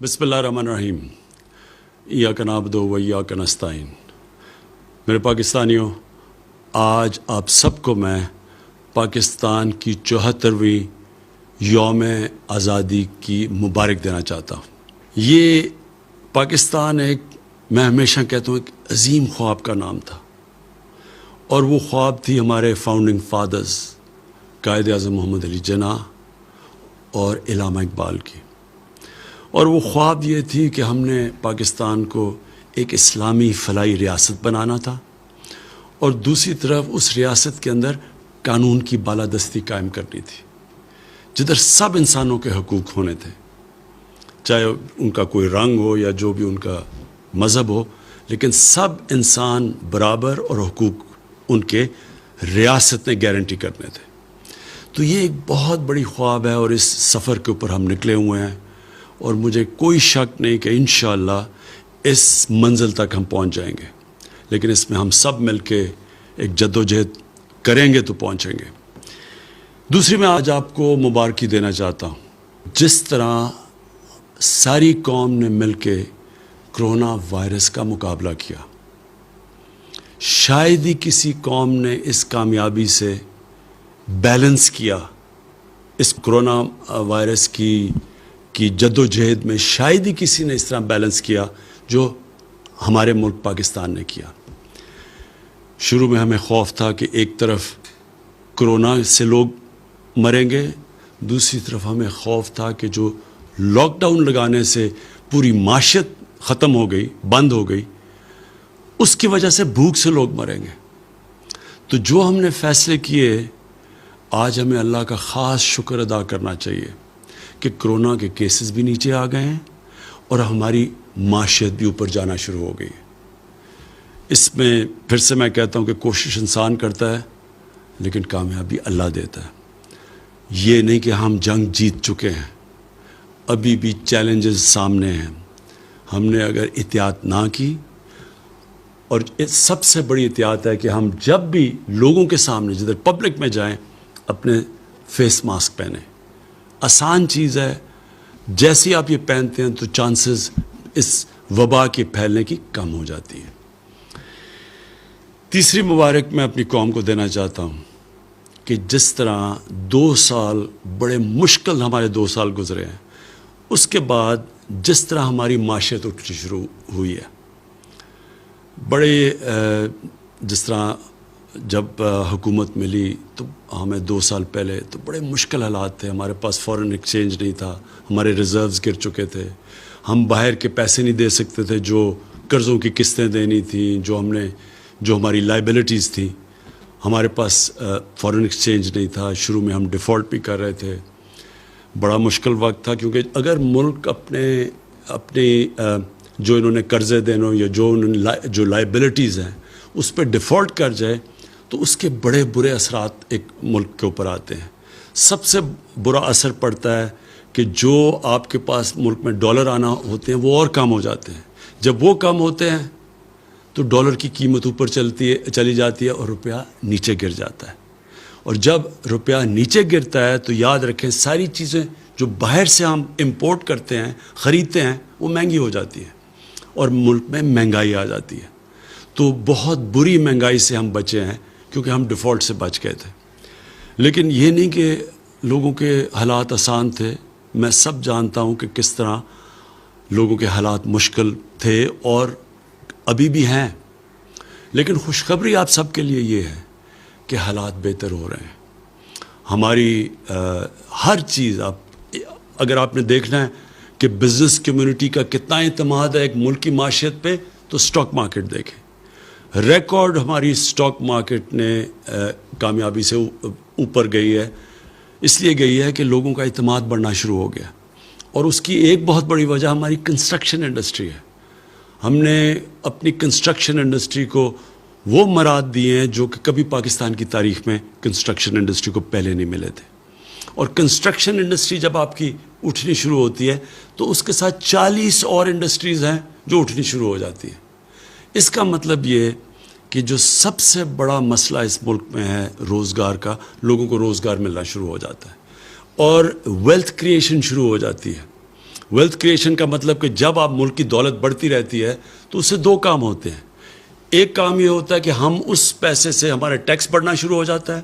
بسم اللہ الرحمن الرحیم ایاک نعبد و ایاک نستعین۔ میرے پاکستانیوں، آج آپ سب کو میں پاکستان کی 74ویں یوم آزادی کی مبارک دینا چاہتا ہوں۔ یہ پاکستان میں ہمیشہ کہتا ہوں ایک عظیم خواب کا نام تھا، اور وہ خواب تھی ہمارے فاؤنڈنگ فادرز قائد اعظم محمد علی جناح اور علامہ اقبال کی۔ اور وہ خواب یہ تھی کہ ہم نے پاکستان کو ایک اسلامی فلاحی ریاست بنانا تھا، اور دوسری طرف اس ریاست کے اندر قانون کی بالادستی قائم کرنی تھی، جدھر سب انسانوں کے حقوق ہونے تھے، چاہے ان کا کوئی رنگ ہو یا جو بھی ان کا مذہب ہو، لیکن سب انسان برابر اور حقوق ان کے ریاست نے گارنٹی کرنے تھے۔ تو یہ ایک بہت بڑی خواب ہے، اور اس سفر کے اوپر ہم نکلے ہوئے ہیں، اور مجھے کوئی شک نہیں کہ انشاءاللہ اس منزل تک ہم پہنچ جائیں گے، لیکن اس میں ہم سب مل کے ایک جد و جہد کریں گے تو پہنچیں گے۔ دوسری میں آج آپ کو مبارکی دینا چاہتا ہوں، جس طرح ساری قوم نے مل کے کرونا وائرس کا مقابلہ کیا، شاید ہی کسی قوم نے اس کامیابی سے بیلنس کیا، اس کرونا وائرس کی جد و جہد میں شاید ہی کسی نے اس طرح بیلنس کیا جو ہمارے ملک پاکستان نے کیا۔ شروع میں ہمیں خوف تھا کہ ایک طرف کرونا سے لوگ مریں گے، دوسری طرف ہمیں خوف تھا کہ جو لاک ڈاؤن لگانے سے پوری معیشت ختم ہو گئی، بند ہو گئی، اس کی وجہ سے بھوک سے لوگ مریں گے۔ تو جو ہم نے فیصلے کیے، آج ہمیں اللہ کا خاص شکر ادا کرنا چاہیے کہ کرونا کے کیسز بھی نیچے آ گئے ہیں، اور ہماری معیشت بھی اوپر جانا شروع ہو گئی ہے۔ اس میں پھر سے میں کہتا ہوں کہ کوشش انسان کرتا ہے، لیکن کامیابی اللہ دیتا ہے۔ یہ نہیں کہ ہم جنگ جیت چکے ہیں، ابھی بھی چیلنجز سامنے ہیں۔ ہم نے اگر احتیاط نہ کی، اور سب سے بڑی احتیاط ہے کہ ہم جب بھی لوگوں کے سامنے جدھر پبلک میں جائیں اپنے فیس ماسک پہنیں۔ آسان چیز ہے، جیسے ہی آپ یہ پہنتے ہیں تو چانسز اس وبا کے پھیلنے کی کم ہو جاتی ہے۔ تیسری مبارک میں اپنی قوم کو دینا چاہتا ہوں کہ جس طرح 2 سال بڑے مشکل ہمارے 2 سال گزرے ہیں، اس کے بعد جس طرح ہماری معیشت اٹھنی شروع ہوئی ہے، بڑے جس طرح جب حکومت ملی تو ہمیں 2 سال پہلے تو بڑے مشکل حالات تھے، ہمارے پاس فورن ایکسچینج نہیں تھا، ہمارے ریزروز گر چکے تھے، ہم باہر کے پیسے نہیں دے سکتے تھے، جو قرضوں کی قسطیں دینی تھیں، جو ہماری لائبلٹیز تھیں، ہمارے پاس فورن ایکسچینج نہیں تھا، شروع میں ہم ڈیفالٹ بھی کر رہے تھے۔ بڑا مشکل وقت تھا، کیونکہ اگر ملک اپنے جو انہوں نے قرضے دینے یا جو لائبلٹیز ہیں اس پہ ڈیفالٹ کر جائے تو اس کے بڑے برے اثرات ایک ملک کے اوپر آتے ہیں۔ سب سے برا اثر پڑتا ہے کہ جو آپ کے پاس ملک میں ڈالر آنا ہوتے ہیں وہ اور کم ہو جاتے ہیں۔ جب وہ کم ہوتے ہیں تو ڈالر کی قیمت اوپر چلی جاتی ہے، اور روپیہ نیچے گر جاتا ہے۔ اور جب روپیہ نیچے گرتا ہے تو یاد رکھیں ساری چیزیں جو باہر سے ہم امپورٹ کرتے ہیں، خریدتے ہیں، وہ مہنگی ہو جاتی ہیں، اور ملک میں مہنگائی آ جاتی ہے۔ تو بہت بری مہنگائی سے ہم بچے ہیں، کیونکہ ہم ڈیفالٹ سے بچ گئے تھے۔ لیکن یہ نہیں کہ لوگوں کے حالات آسان تھے، میں سب جانتا ہوں کہ کس طرح لوگوں کے حالات مشکل تھے اور ابھی بھی ہیں، لیکن خوشخبری آپ سب کے لیے یہ ہے کہ حالات بہتر ہو رہے ہیں۔ ہماری ہر چیز اگر آپ نے دیکھنا ہے کہ بزنس کمیونٹی کا کتنا اعتماد ہے ایک ملک کی معیشت پہ، تو سٹاک مارکیٹ دیکھیں، ریکارڈ ہماری سٹاک مارکیٹ نے کامیابی سے اوپر گئی ہے۔ اس لیے گئی ہے کہ لوگوں کا اعتماد بڑھنا شروع ہو گیا، اور اس کی ایک بہت بڑی وجہ ہماری کنسٹرکشن انڈسٹری ہے۔ ہم نے اپنی کنسٹرکشن انڈسٹری کو وہ مراد دیے ہیں جو کہ کبھی پاکستان کی تاریخ میں کنسٹرکشن انڈسٹری کو پہلے نہیں ملے تھے۔ اور کنسٹرکشن انڈسٹری جب آپ کی اٹھنی شروع ہوتی ہے تو اس کے ساتھ 40 اور انڈسٹریز ہیں جو اٹھنی شروع ہو جاتی ہیں۔ اس کا مطلب یہ کہ جو سب سے بڑا مسئلہ اس ملک میں ہے روزگار کا، لوگوں کو روزگار ملنا شروع ہو جاتا ہے، اور ویلتھ کریشن شروع ہو جاتی ہے۔ ویلتھ کریشن کا مطلب کہ جب آپ ملک کی دولت بڑھتی رہتی ہے تو اس سے دو کام ہوتے ہیں. ایک کام یہ ہوتا ہے کہ ہم اس پیسے سے ہمارا ٹیکس بڑھنا شروع ہو جاتا ہے,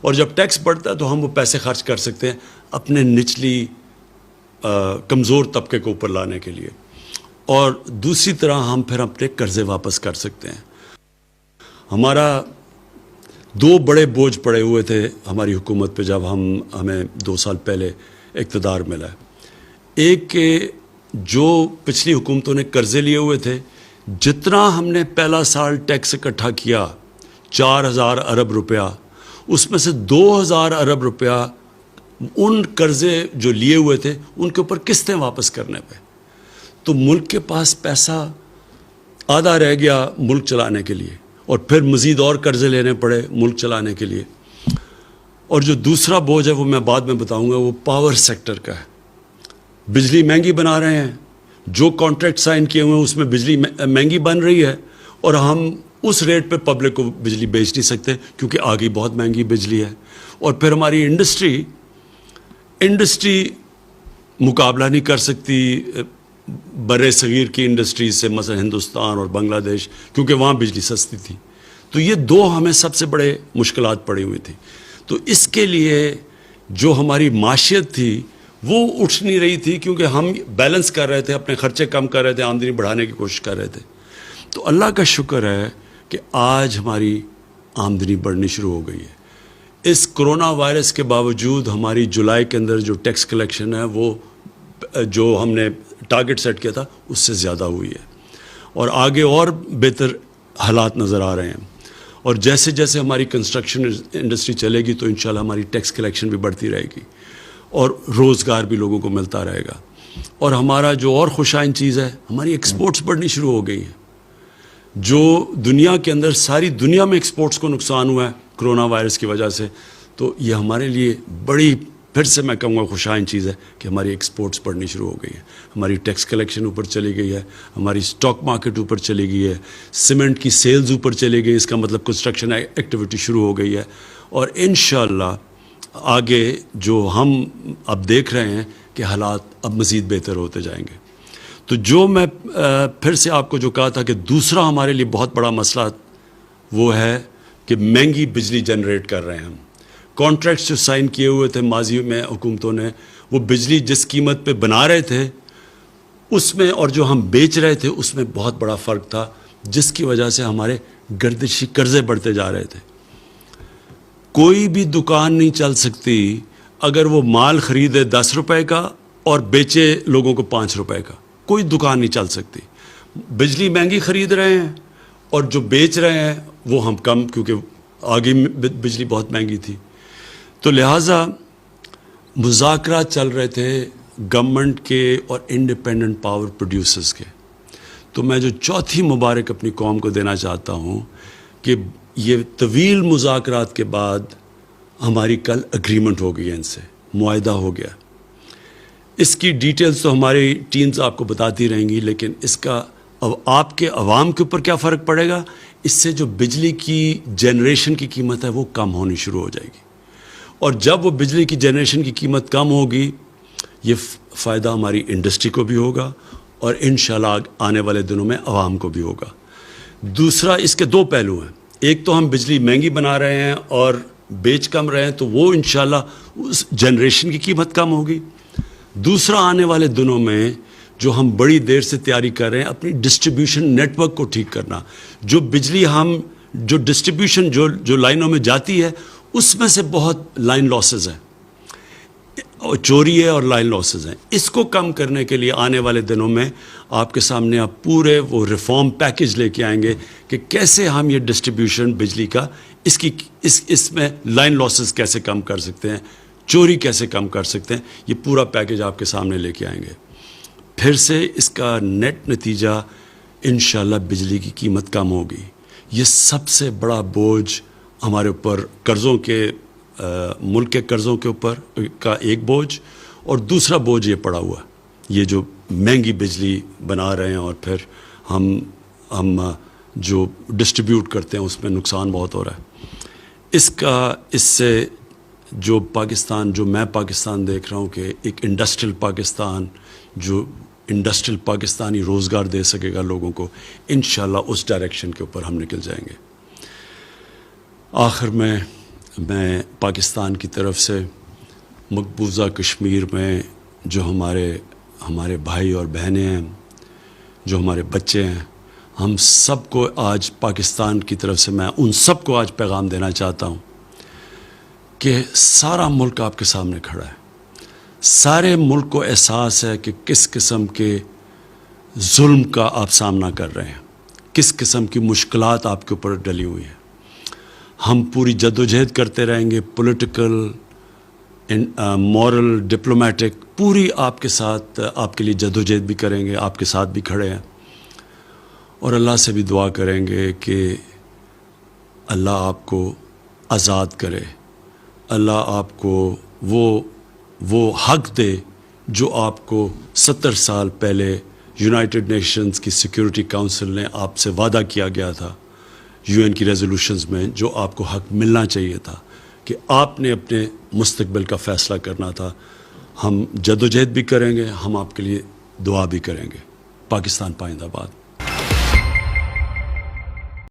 اور جب ٹیکس بڑھتا ہے تو ہم وہ پیسے خرچ کر سکتے ہیں اپنے نچلی کمزور طبقے کو اوپر لانے کے لیے, اور دوسری طرح ہم پھر اپنے قرضے واپس کر سکتے ہیں. ہمارا دو بڑے بوجھ پڑے ہوئے تھے ہماری حکومت پہ جب ہمیں 2 سال پہلے اقتدار ملا ہے. ایک کہ جو پچھلی حکومتوں نے قرضے لیے ہوئے تھے, جتنا ہم نے پہلا سال ٹیکس اکٹھا کیا 4,000 ارب روپیہ, اس میں سے 2,000 ارب روپیہ ان قرضے جو لیے ہوئے تھے ان کے اوپر قسطیں واپس کرنے پہ, تو ملک کے پاس پیسہ آدھا رہ گیا ملک چلانے کے لیے, اور پھر مزید اور قرضے لینے پڑے ملک چلانے کے لیے. اور جو دوسرا بوجھ ہے وہ میں بعد میں بتاؤں گا, وہ پاور سیکٹر کا ہے. بجلی مہنگی بنا رہے ہیں, جو کانٹریکٹ سائن کیے ہوئے ہیں اس میں بجلی مہنگی بن رہی ہے, اور ہم اس ریٹ پہ پبلک کو بجلی بیچ نہیں سکتے کیونکہ آگے بہت مہنگی بجلی ہے. اور پھر ہماری انڈسٹری مقابلہ نہیں کر سکتی بر صغیر کی انڈسٹریز سے, مثلا ہندوستان اور بنگلہ دیش, کیونکہ وہاں بجلی سستی تھی. تو یہ دو ہمیں سب سے بڑے مشکلات پڑی ہوئی تھی. تو اس کے لیے جو ہماری معیشت تھی وہ اٹھ نہیں رہی تھی, کیونکہ ہم بیلنس کر رہے تھے, اپنے خرچے کم کر رہے تھے, آمدنی بڑھانے کی کوشش کر رہے تھے. تو اللہ کا شکر ہے کہ آج ہماری آمدنی بڑھنی شروع ہو گئی ہے. اس کرونا وائرس کے باوجود ہماری جولائی کے اندر جو ٹیکس کلیکشن ہے وہ جو ہم نے ٹارگٹ سیٹ کیا تھا اس سے زیادہ ہوئی ہے, اور آگے اور بہتر حالات نظر آ رہے ہیں. اور جیسے جیسے ہماری کنسٹرکشن انڈسٹری چلے گی تو انشاءاللہ ہماری ٹیکس کلیکشن بھی بڑھتی رہے گی, اور روزگار بھی لوگوں کو ملتا رہے گا. اور ہمارا جو اور خوشائن چیز ہے, ہماری ایکسپورٹس بڑھنی شروع ہو گئی ہیں. جو دنیا کے اندر ساری دنیا میں ایکسپورٹس کو نقصان ہوا ہے کرونا وائرس کی وجہ سے, تو یہ ہمارے لیے بڑی, پھر سے میں کہوں گا خوشائن چیز ہے کہ ہماری ایکسپورٹس بڑھنی شروع ہو گئی ہے. ہماری ٹیکس کلیکشن اوپر چلی گئی ہے, ہماری اسٹاک مارکیٹ اوپر چلی گئی ہے, سیمنٹ کی سیلز اوپر چلی گئی, اس کا مطلب کنسٹرکشن ایکٹیویٹی شروع ہو گئی ہے. اور انشاءاللہ آگے جو ہم اب دیکھ رہے ہیں کہ حالات اب مزید بہتر ہوتے جائیں گے. تو جو میں پھر سے آپ کو جو کہا تھا کہ دوسرا ہمارے لیے بہت بڑا مسئلہ وہ ہے کہ مہنگی بجلی جنریٹ کر رہے ہیں ہم. کانٹریکٹس جو سائن کیے ہوئے تھے ماضی میں حکومتوں نے, وہ بجلی جس قیمت پہ بنا رہے تھے اس میں اور جو ہم بیچ رہے تھے اس میں بہت بڑا فرق تھا, جس کی وجہ سے ہمارے گردشی قرضے بڑھتے جا رہے تھے. کوئی بھی دکان نہیں چل سکتی اگر وہ مال خریدے 10 روپے کا اور بیچے لوگوں کو 5 روپے کا. کوئی دکان نہیں چل سکتی. بجلی مہنگی خرید رہے ہیں اور جو بیچ رہے ہیں وہ ہم کم, کیونکہ آگے بجلی بہت مہنگی تھی. تو لہٰذا مذاکرات چل رہے تھے گورنمنٹ کے اور انڈیپینڈنٹ پاور پروڈیوسرز کے. تو میں جو چوتھی مبارک اپنی قوم کو دینا چاہتا ہوں کہ یہ طویل مذاکرات کے بعد ہماری کل اگریمنٹ ہو گئی ہے, ان سے معاہدہ ہو گیا. اس کی ڈیٹیلز تو ہماری ٹیمز آپ کو بتاتی رہیں گی, لیکن اس کا اب آپ کے عوام کے اوپر کیا فرق پڑے گا, اس سے جو بجلی کی جنریشن کی قیمت ہے وہ کم ہونی شروع ہو جائے گی. اور جب وہ بجلی کی جنریشن کی قیمت کم ہوگی, یہ فائدہ ہماری انڈسٹری کو بھی ہوگا اور انشاءاللہ آنے والے دنوں میں عوام کو بھی ہوگا. دوسرا, اس کے دو پہلو ہیں. ایک تو ہم بجلی مہنگی بنا رہے ہیں اور بیچ کم رہے ہیں, تو وہ انشاءاللہ اس جنریشن کی قیمت کم ہوگی. دوسرا, آنے والے دنوں میں جو ہم بڑی دیر سے تیاری کر رہے ہیں اپنی ڈسٹریبیوشن نیٹ ورک کو ٹھیک کرنا. جو بجلی ہم جو ڈسٹریبیوشن جو لائنوں میں جاتی ہے اس میں سے بہت لائن لاسز ہیں, چوری ہے اور لائن لاسز ہیں. اس کو کم کرنے کے لیے آنے والے دنوں میں آپ کے سامنے آپ پورے وہ ریفارم پیکج لے کے آئیں گے کہ کیسے ہم یہ ڈسٹریبیوشن بجلی کا اس میں لائن لاسز کیسے کم کر سکتے ہیں, چوری کیسے کم کر سکتے ہیں. یہ پورا پیکج آپ کے سامنے لے کے آئیں گے. پھر سے اس کا نیٹ نتیجہ انشاءاللہ بجلی کی قیمت کم ہوگی. یہ سب سے بڑا بوجھ ہمارے اوپر قرضوں کے ملک کے قرضوں کے اوپر کا ایک بوجھ, اور دوسرا بوجھ یہ پڑا ہوا یہ جو مہنگی بجلی بنا رہے ہیں اور پھر ہم جو ڈسٹریبیوٹ کرتے ہیں اس میں نقصان بہت ہو رہا ہے. اس سے جو میں پاکستان دیکھ رہا ہوں کہ ایک انڈسٹریل پاکستان جو انڈسٹریل پاکستانی روزگار دے سکے گا لوگوں کو، انشاءاللہ اس ڈائریکشن کے اوپر ہم نکل جائیں گے۔ آخر میں پاکستان کی طرف سے مقبوضہ کشمیر میں جو ہمارے بھائی اور بہنیں ہیں، جو ہمارے بچے ہیں، ہم سب کو آج پاکستان کی طرف سے میں ان سب کو آج پیغام دینا چاہتا ہوں کہ سارا ملک آپ کے سامنے کھڑا ہے۔ سارے ملک کو احساس ہے کہ کس قسم کے ظلم کا آپ سامنا کر رہے ہیں، کس قسم کی مشکلات آپ کے اوپر ڈلی ہوئی ہیں۔ ہم پوری جدوجہد کرتے رہیں گے، پولیٹیکل، مورل، ڈپلومیٹک، پوری آپ کے ساتھ آپ کے لیے جدوجہد بھی کریں گے، آپ کے ساتھ بھی کھڑے ہیں، اور اللہ سے بھی دعا کریں گے کہ اللہ آپ کو آزاد کرے، اللہ آپ کو وہ حق دے جو آپ کو 70 سال پہلے یونائٹڈ نیشنز کی سیکیورٹی کونسل نے آپ سے وعدہ کیا گیا تھا، UN کی ریزولوشنز میں جو آپ کو حق ملنا چاہیے تھا کہ آپ نے اپنے مستقبل کا فیصلہ کرنا تھا۔ ہم جدوجہد بھی کریں گے، ہم آپ کے لیے دعا بھی کریں گے۔ پاکستان پائندہ باد۔